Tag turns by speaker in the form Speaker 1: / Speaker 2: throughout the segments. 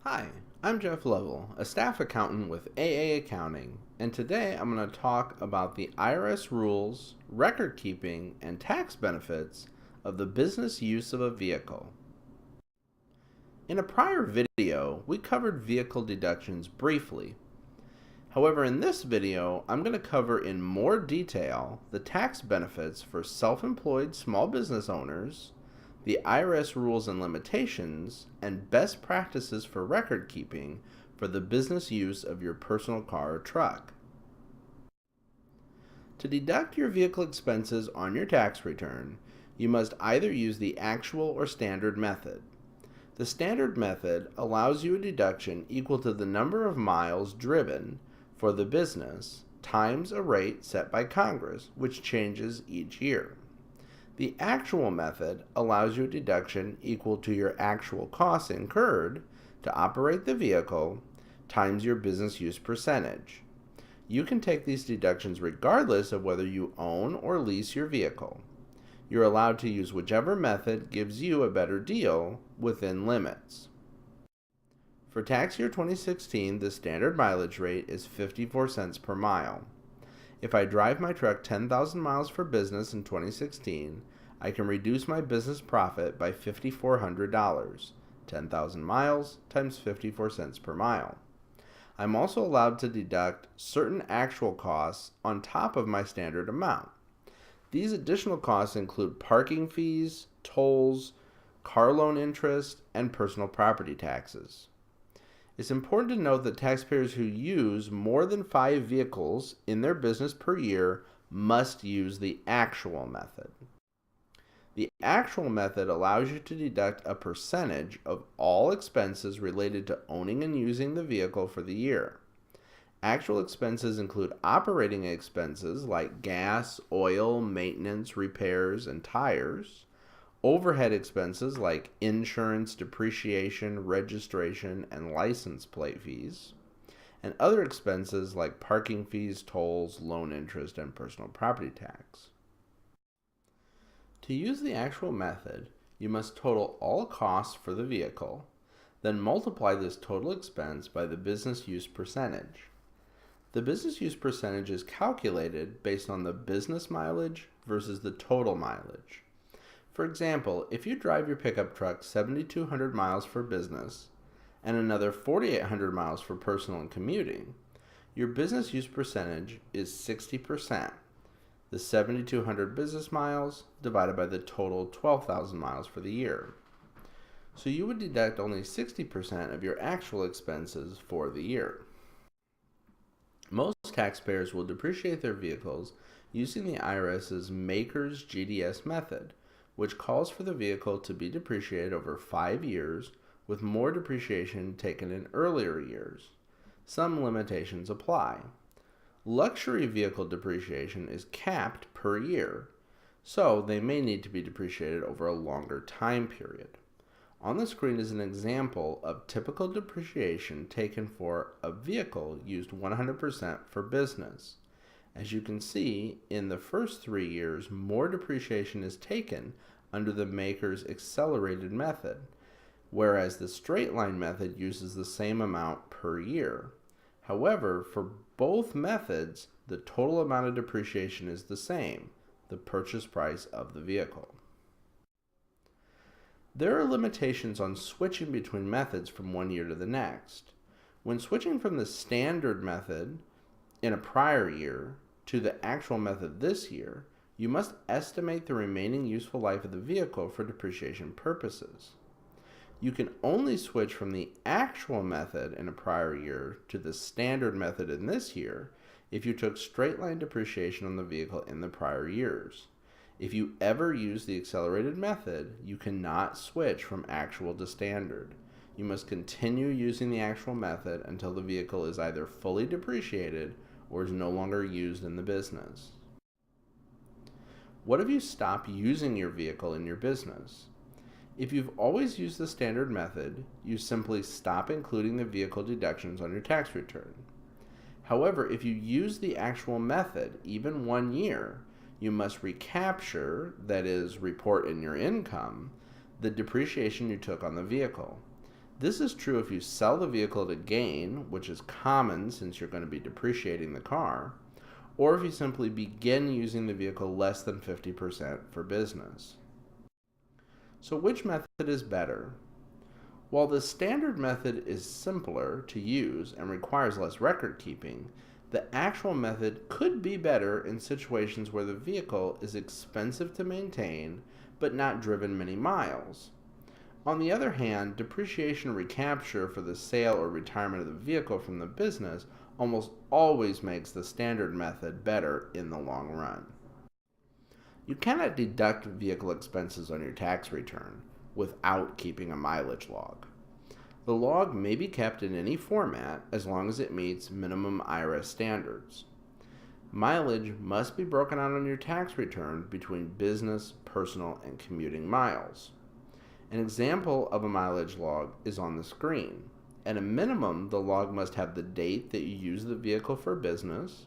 Speaker 1: Hi, I'm Jeff Lovell, a staff accountant with AA Accounting, and today I'm going to talk about the IRS rules, record keeping, and tax benefits of the business use of a vehicle. In a prior video, we covered vehicle deductions briefly. However, in this video, I'm going to cover in more detail the tax benefits for self-employed small business owners, the IRS rules and limitations, and best practices for record keeping for the business use of your personal car or truck. To deduct your vehicle expenses on your tax return, you must either use the actual or standard method. The standard method allows you a deduction equal to the number of miles driven for the business times a rate set by Congress, which changes each year. The actual method allows you a deduction equal to your actual costs incurred to operate the vehicle times your business use percentage. You can take these deductions regardless of whether you own or lease your vehicle. You're allowed to use whichever method gives you a better deal within limits. For tax year 2016, the standard mileage rate is 54 cents per mile. If I drive my truck 10,000 miles for business in 2016, I can reduce my business profit by $5,400. 10,000 miles times 54 cents per mile. I'm also allowed to deduct certain actual costs on top of my standard amount. These additional costs include parking fees, tolls, car loan interest, and personal property taxes. It's important to note that taxpayers who use more than 5 vehicles in their business per year must use the actual method. The actual method allows you to deduct a percentage of all expenses related to owning and using the vehicle for the year. Actual expenses include operating expenses like gas, oil, maintenance, repairs, and tires. Overhead expenses like insurance, depreciation, registration, and license plate fees, and other expenses like parking fees, tolls, loan interest, and personal property tax. To use the actual method, you must total all costs for the vehicle, then multiply this total expense by the business use percentage. The business use percentage is calculated based on the business mileage versus the total mileage. For example, if you drive your pickup truck 7,200 miles for business and another 4,800 miles for personal and commuting, your business use percentage is 60%. The 7,200 business miles divided by the total 12,000 miles for the year. So you would deduct only 60% of your actual expenses for the year. Most taxpayers will depreciate their vehicles using the IRS's Maker's GDS method, which calls for the vehicle to be depreciated over 5 years, with more depreciation taken in earlier years. Some limitations apply. Luxury vehicle depreciation is capped per year, so they may need to be depreciated over a longer time period. On the screen is an example of typical depreciation taken for a vehicle used 100% for business. As you can see, in the first 3 years, more depreciation is taken under the Maker's accelerated method, whereas the straight line method uses the same amount per year. However, for both methods, the total amount of depreciation is the same, the purchase price of the vehicle. There are limitations on switching between methods from one year to the next. When switching from the standard method in a prior year to the actual method this year, you must estimate the remaining useful life of the vehicle for depreciation purposes. You can only switch from the actual method in a prior year to the standard method in this year if you took straight line depreciation on the vehicle in the prior years. If you ever use the accelerated method, you cannot switch from actual to standard. You must continue using the actual method until the vehicle is either fully depreciated or is no longer used in the business. What if you stop using your vehicle in your business? If you've always used the standard method, you simply stop including the vehicle deductions on your tax return. However, if you use the actual method even 1 year, you must recapture, that is, report in your income, the depreciation you took on the vehicle. This is true if you sell the vehicle at a gain, which is common since you're going to be depreciating the car, or if you simply begin using the vehicle less than 50% for business. So which method is better? While the standard method is simpler to use and requires less record keeping, the actual method could be better in situations where the vehicle is expensive to maintain but not driven many miles. On the other hand, depreciation recapture for the sale or retirement of the vehicle from the business almost always makes the standard method better in the long run. You cannot deduct vehicle expenses on your tax return without keeping a mileage log. The log may be kept in any format as long as it meets minimum IRS standards. Mileage must be broken out on your tax return between business, personal, and commuting miles. An example of a mileage log is on the screen. At a minimum, the log must have the date that you used the vehicle for business,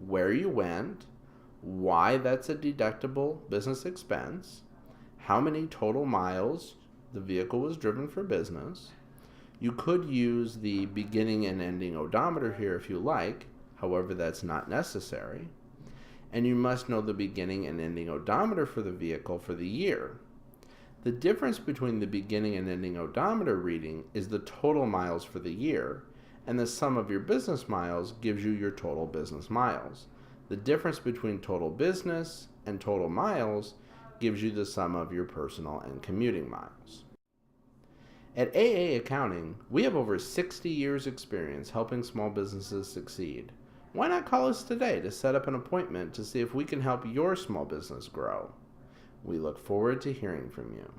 Speaker 1: where you went, why that's a deductible business expense, how many total miles the vehicle was driven for business. You could use the beginning and ending odometer here if you like, however that's not necessary. And you must know the beginning and ending odometer for the vehicle for the year. The difference between the beginning and ending odometer reading is the total miles for the year, and the sum of your business miles gives you your total business miles. The difference between total business and total miles gives you the sum of your personal and commuting miles. At AA Accounting, we have over 60 years experience helping small businesses succeed. Why not call us today to set up an appointment to see if we can help your small business grow? We look forward to hearing from you.